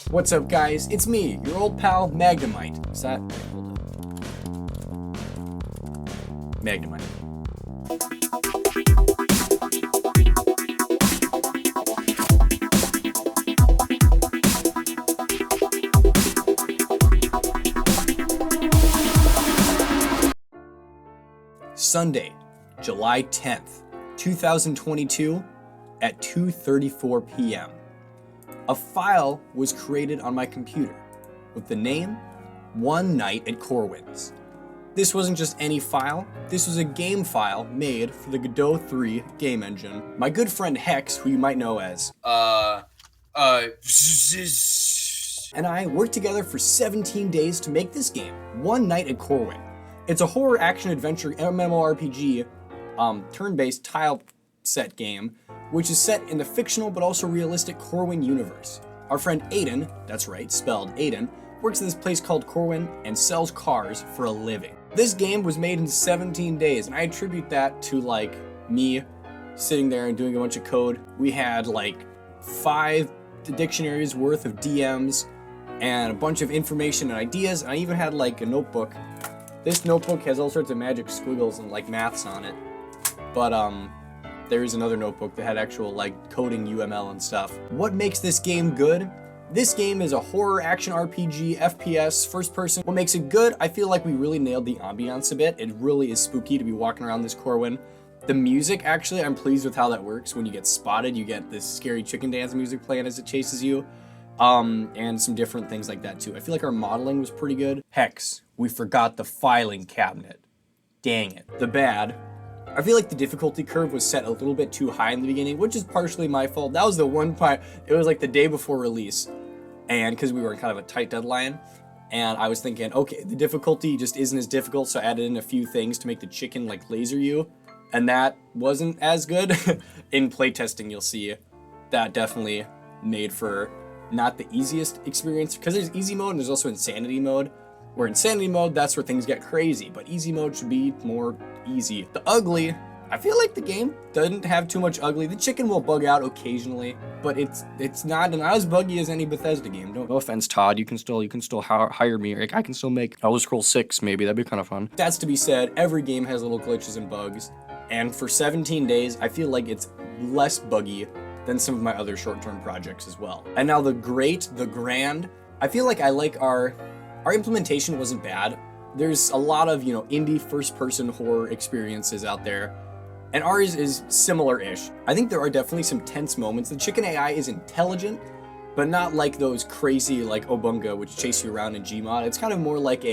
What's up, guys? It's me, your old pal, Magnemite. Is that... Hold up. Magnemite. Sunday, July 10th, 2022 at 2:34 p.m. A file was created on my computer with the name One Night at Corwin's. This wasn't just any file, this was a game file made for the Godot 3 game engine. My good friend Hex, who you might know as and I worked together for 17 days to make this game, One Night at Corwin. It's a horror action adventure MMORPG turn-based tile set game, which is set in the fictional but also realistic Corwin universe. Our friend Aiden, that's right, spelled Aiden, works at this place called Corwin and sells cars for a living. This game was made in 17 days, and I attribute that to me sitting there and doing a bunch of code. We had 5 dictionaries worth of DMs and a bunch of information and ideas, and I even had a notebook. This notebook has all sorts of magic squiggles and maths on it, but there is another notebook that had actual coding UML and stuff. What makes this game good? This game is a horror action RPG, FPS, first person. What makes it good? I feel like we really nailed the ambiance a bit. It really is spooky to be walking around this Corwin. The music, actually, I'm pleased with how that works. When you get spotted, you get this scary chicken dance music playing as it chases you. And some different things like that too. I feel like our modeling was pretty good. Hex, we forgot the filing cabinet. Dang it. The bad, I feel like the difficulty curve was set a little bit too high in the beginning, which is partially my fault. That was the one part, it was the day before release, and because we were in kind of a tight deadline, and I was thinking, okay, the difficulty just isn't as difficult, so I added in a few things to make the chicken laser you, and that wasn't as good. In playtesting, you'll see that definitely made for not the easiest experience, because there's easy mode and there's also insanity mode. Where insanity mode, that's where things get crazy, but easy mode should be more easy. The ugly, I feel like the game doesn't have too much ugly. The chicken will bug out occasionally, but it's not as buggy as any Bethesda game. No offense, Todd. You can still hire me. I can still make Elder Scrolls 6 maybe. That'd be kind of fun. That's to be said. Every game has little glitches and bugs, and for 17 days, I feel like it's less buggy than some of my other short-term projects as well. And now the grand, I feel like I like our implementation wasn't bad. There's a lot of, indie first-person horror experiences out there, and ours is similar-ish. I think there are definitely some tense moments. The chicken AI is intelligent, but not like those crazy, Obunga, which chase you around in Gmod. It's kind of more like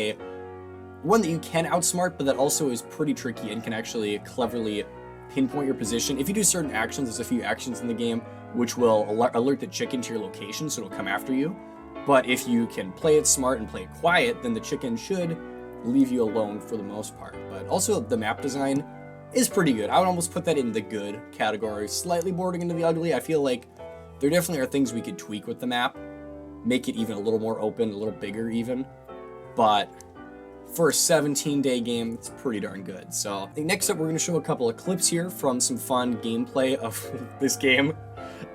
one that you can outsmart, but that also is pretty tricky and can actually cleverly pinpoint your position. If you do certain actions, there's a few actions in the game which will alert the chicken to your location, so it'll come after you. But if you can play it smart and play it quiet, then the chicken should leave you alone for the most part. But also the map design is pretty good. I would almost put that in the good category, slightly bordering into the ugly. I feel like there definitely are things we could tweak with the map, make it even a little more open, a little bigger even. But for a 17-day game, it's pretty darn good. So I think next up we're going to show a couple of clips here from some fun gameplay of this game.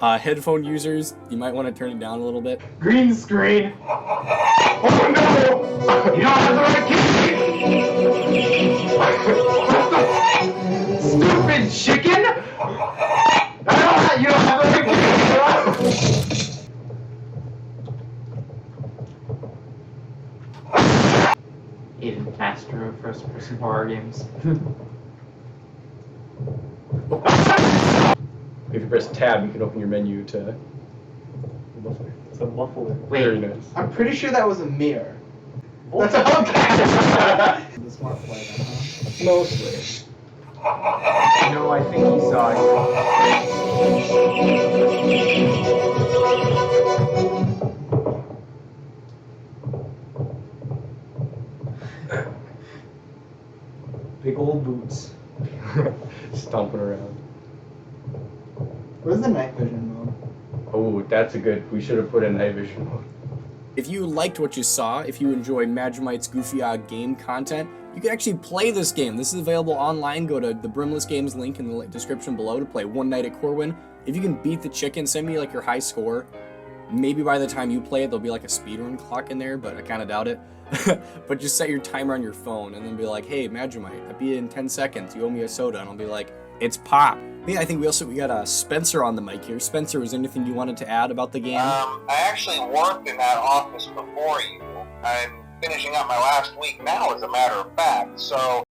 Headphone users, you might want to turn it down a little bit. Green screen. Oh no! You don't have the right key! What the stupid chicken? You don't have the right key! Aiden, master of first-person horror games. If you press tab, you can open your menu to muffler. It's a muffler. Wait, very nice. I'm pretty sure that was a mirror. that's okay! The smart play, huh? Mostly. No, I think he saw you. Big old boots. Stomping around. Where's the night vision mode? Oh, that's a good, we should have put in night vision mode. If you liked what you saw, if you enjoy Magnemite's goofy game content, you can actually play this game. This is available online. Go to the Brimless Games link in the description below to play One Night at Corwin. If you can beat the chicken, send me your high score. Maybe by the time you play it, there'll be like a speedrun clock in there, but I kind of doubt it. But just set your timer on your phone and then be like, hey, Magimite, I'll be in 10 seconds. You owe me a soda. And I'll be like, it's pop. Yeah, I think we got Spencer on the mic here. Spencer, was there anything you wanted to add about the game? I actually worked in that office before you. I'm finishing up my last week now, as a matter of fact, so